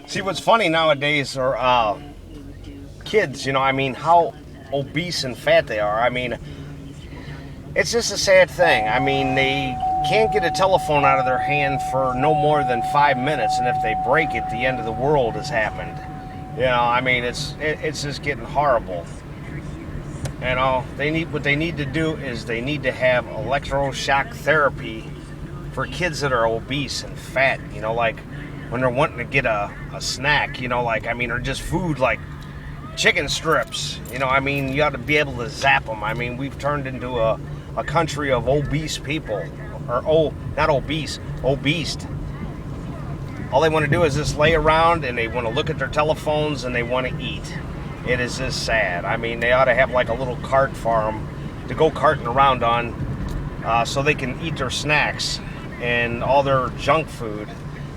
See, what's funny nowadays are kids, I mean, how obese and fat they are. I mean, it's just a sad thing. I mean, they can't get a telephone out of their hand for no more than 5 minutes, and if they break it, the end of the world has happened. I mean, it's just getting horrible. What they need to do is they need to have electroshock therapy for kids that are obese and fat. Like when they're wanting to get a snack. Or just food like chicken strips. I mean, you ought to be able to zap them. I mean, we've turned into a country of obese people. Not obese, obese. All they want to do is just lay around and they want to look at their telephones and they want to eat. It is just sad. I mean, they ought to have like a little cart for them to go carting around on so they can eat their snacks and all their junk food.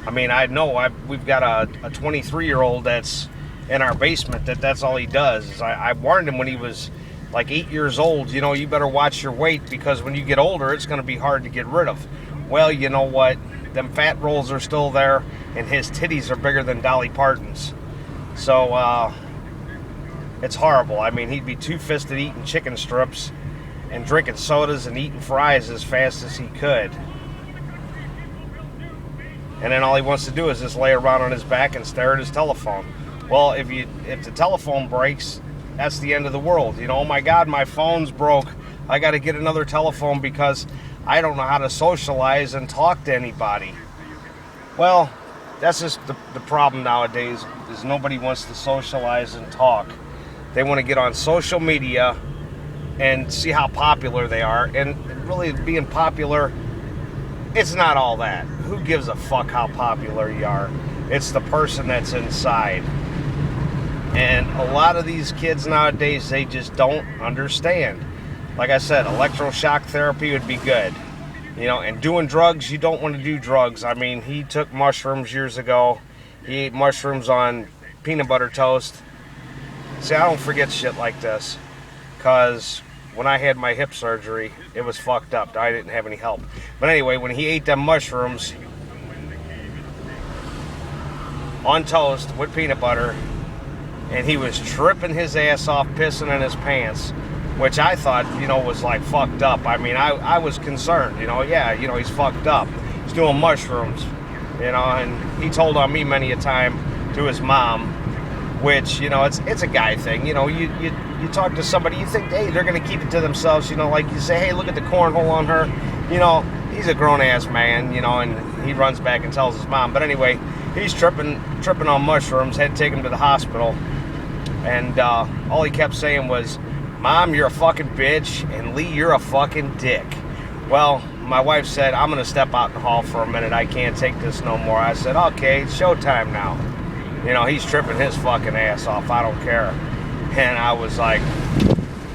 I mean, I know we've got a 23-year-old that's in our basement that's all he does. I warned him when he was like 8 years old, you better watch your weight because when you get older, it's going to be hard to get rid of. Well, you know what? Them fat rolls are still there, and his titties are bigger than Dolly Parton's. So, it's horrible. I mean, he'd be two-fisted eating chicken strips and drinking sodas and eating fries as fast as he could. And then all he wants to do is just lay around on his back and stare at his telephone. Well, if the telephone breaks, that's the end of the world. Oh my God, my phone's broke. I got to get another telephone because I don't know how to socialize and talk to anybody. Well, that's just the problem nowadays, is nobody wants to socialize and talk. They want to get on social media and see how popular they are. And really being popular, it's not all that. Who gives a fuck how popular you are? It's the person that's inside. And a lot of these kids nowadays, they just don't understand. Like I said, electroshock therapy would be good. And doing drugs, you don't want to do drugs. I mean, he took mushrooms years ago. He ate mushrooms on peanut butter toast. See, I don't forget shit like this. Because when I had my hip surgery, it was fucked up. I didn't have any help. But anyway, when he ate them mushrooms on toast with peanut butter, and he was tripping his ass off, pissing in his pants, which I thought, was like fucked up. I mean, I was concerned, he's fucked up. He's doing mushrooms, and he told on me many a time to his mom, which, it's a guy thing. You talk to somebody, you think, hey, they're going to keep it to themselves, like you say, hey, look at the cornhole on her. He's a grown-ass man, and he runs back and tells his mom. But anyway, he's tripping on mushrooms, had to take him to the hospital. And all he kept saying was, Mom, you're a fucking bitch, and Lee, you're a fucking dick. Well, my wife said, I'm going to step out in the hall for a minute. I can't take this no more. I said, okay, it's showtime now. He's tripping his fucking ass off. I don't care. And I was like,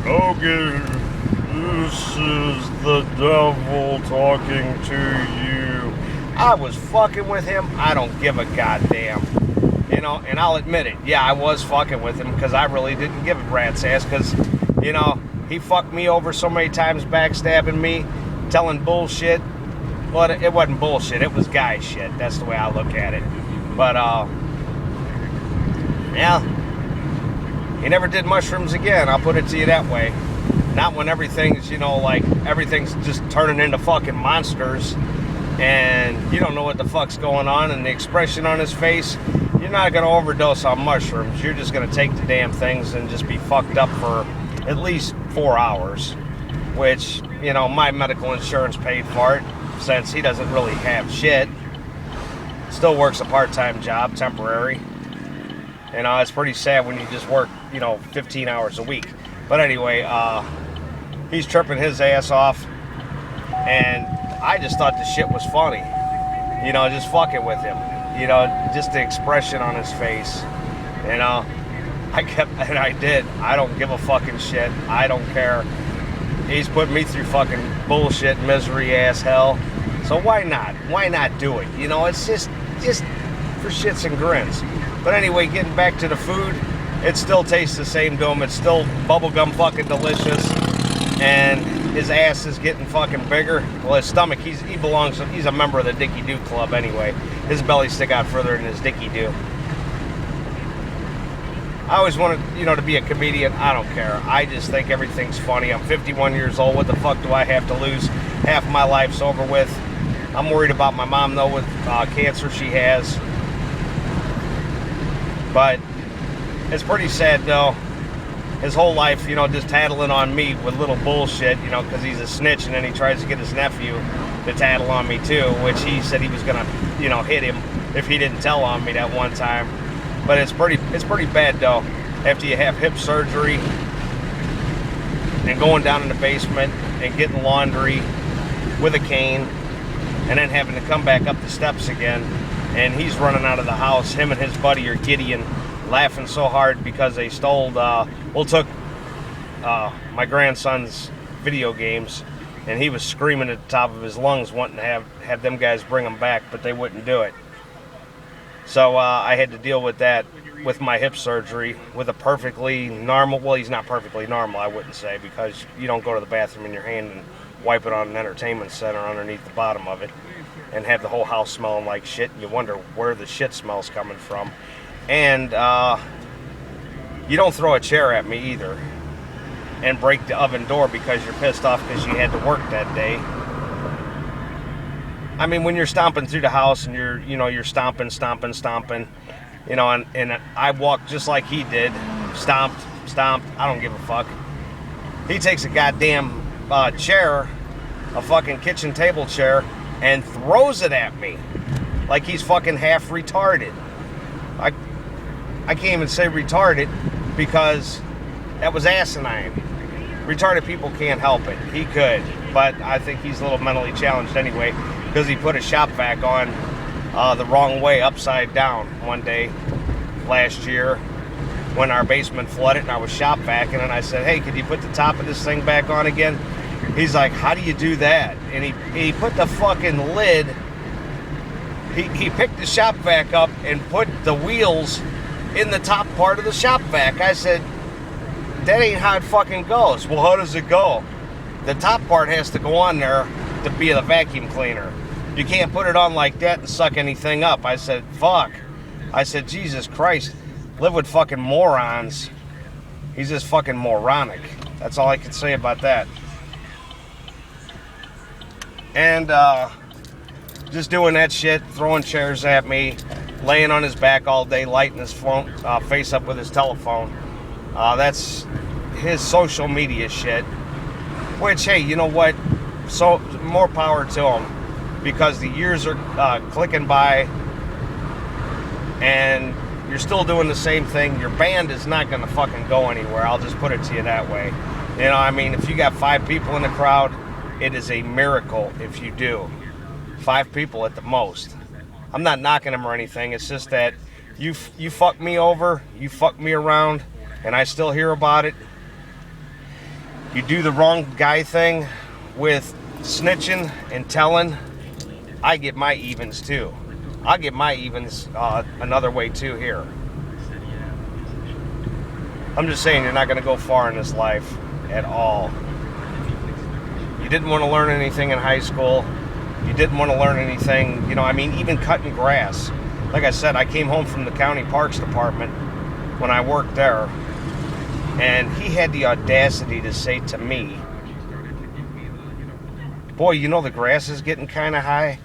okay, this is the devil talking to you. I was fucking with him. I don't give a goddamn. And I'll admit it. Yeah, I was fucking with him because I really didn't give a rat's ass because, he fucked me over so many times, backstabbing me, telling bullshit. But it wasn't bullshit. It was guy shit. That's the way I look at it. But, yeah, he never did mushrooms again. I'll put it to you that way. Not when everything's, everything's just turning into fucking monsters and you don't know what the fuck's going on, and the expression on his face, you're not going to overdose on mushrooms. You're just going to take the damn things and just be fucked up for at least 4 hours, which, my medical insurance paid for it since he doesn't really have shit. Still works a part-time job, temporary. It's pretty sad when you just work, 15 hours a week. But anyway, he's tripping his ass off, and I just thought the shit was funny. Just fucking with him. Just the expression on his face. I did. I don't give a fucking shit. I don't care. He's put me through fucking bullshit, misery ass hell. So why not? Why not do it? It's just for shits and grins. But anyway, getting back to the food, it still tastes the same to him. It's still bubblegum fucking delicious. And his ass is getting fucking bigger. Well, his stomach, he's a member of the Dicky Doo Club anyway. His belly stick out further than his Dicky Doo. I always wanted, to be a comedian. I don't care. I just think everything's funny. I'm 51 years old. What the fuck do I have to lose? Half my life's over with. I'm worried about my mom, though, with cancer she has. But it's pretty sad, though. His whole life, just tattling on me with little bullshit, because he's a snitch, and then he tries to get his nephew to tattle on me, too, which he said he was going to, hit him if he didn't tell on me that one time. But it's pretty bad, though, after you have hip surgery and going down in the basement and getting laundry with a cane and then having to come back up the steps again, and he's running out of the house. Him and his buddy are Gideon, laughing so hard because they took my grandson's video games, and he was screaming at the top of his lungs wanting to have them guys bring him back, but they wouldn't do it. So I had to deal with that with my hip surgery with a perfectly normal, well, he's not perfectly normal, I wouldn't say, because you don't go to the bathroom in your hand and wipe it on an entertainment center underneath the bottom of it and have the whole house smelling like shit, and you wonder where the shit smell's coming from. And you don't throw a chair at me either and break the oven door because you're pissed off because you had to work that day. I mean, when you're stomping through the house and you're stomping, and I walked just like he did, stomped, I don't give a fuck. He takes a goddamn chair, a fucking kitchen table chair, and throws it at me like he's fucking half retarded. I can't even say retarded because that was asinine. Retarded people can't help it. He could, but I think he's a little mentally challenged anyway, because he put a shop vac on the wrong way, upside down, one day last year when our basement flooded and I was shop vacuuming, and I said, hey, could you put the top of this thing back on again? He's like, how do you do that? And he put the fucking lid, he picked the shop vac up and put the wheels in the top part of the shop vac. I said, that ain't how it fucking goes. Well, how does it go? The top part has to go on there to be the vacuum cleaner. You can't put it on like that and suck anything up. I said, fuck. I said, Jesus Christ, live with fucking morons. He's just fucking moronic. That's all I can say about that. And just doing that shit, throwing chairs at me, laying on his back all day, lighting his phone, face up with his telephone. That's his social media shit. Which, hey, you know what? So, more power to him. Because the years are clicking by and you're still doing the same thing. Your band is not going to fucking go anywhere. I'll just put it to you that way. I mean, if you got 5 people in the crowd, it is a miracle if you do. 5 people at the most. I'm not knocking them or anything. It's just that you fuck me over, you fuck me around, and I still hear about it. You do the wrong guy thing with snitching and telling, I get my evens too. I'll get my evens another way too here. I'm just saying, you're not going to go far in this life at all. You didn't want to learn anything in high school. You didn't want to learn anything, even cutting grass. Like I said, I came home from the county parks department when I worked there, and he had the audacity to say to me, boy, the grass is getting kind of high.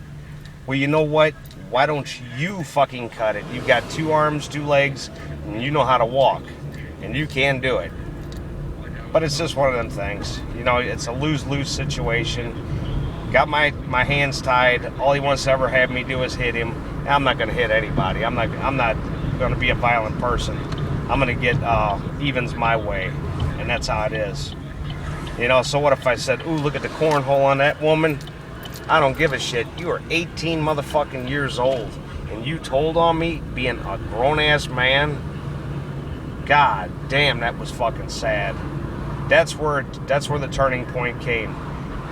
Well, you know what? Why don't you fucking cut it? You've got 2 arms, 2 legs, and you know how to walk. And you can do it. But it's just one of them things. It's a lose-lose situation. Got my hands tied. All he wants to ever have me do is hit him. I'm not going to hit anybody. I'm not going to be a violent person. I'm going to get evens my way. And that's how it is. So what if I said, ooh, look at the cornhole on that woman? I don't give a shit. You are 18 motherfucking years old, and you told on me being a grown-ass man? God damn, that was fucking sad. That's where the turning point came.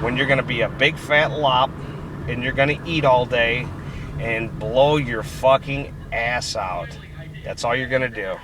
When you're going to be a big fat lop, and you're going to eat all day, and blow your fucking ass out. That's all you're going to do.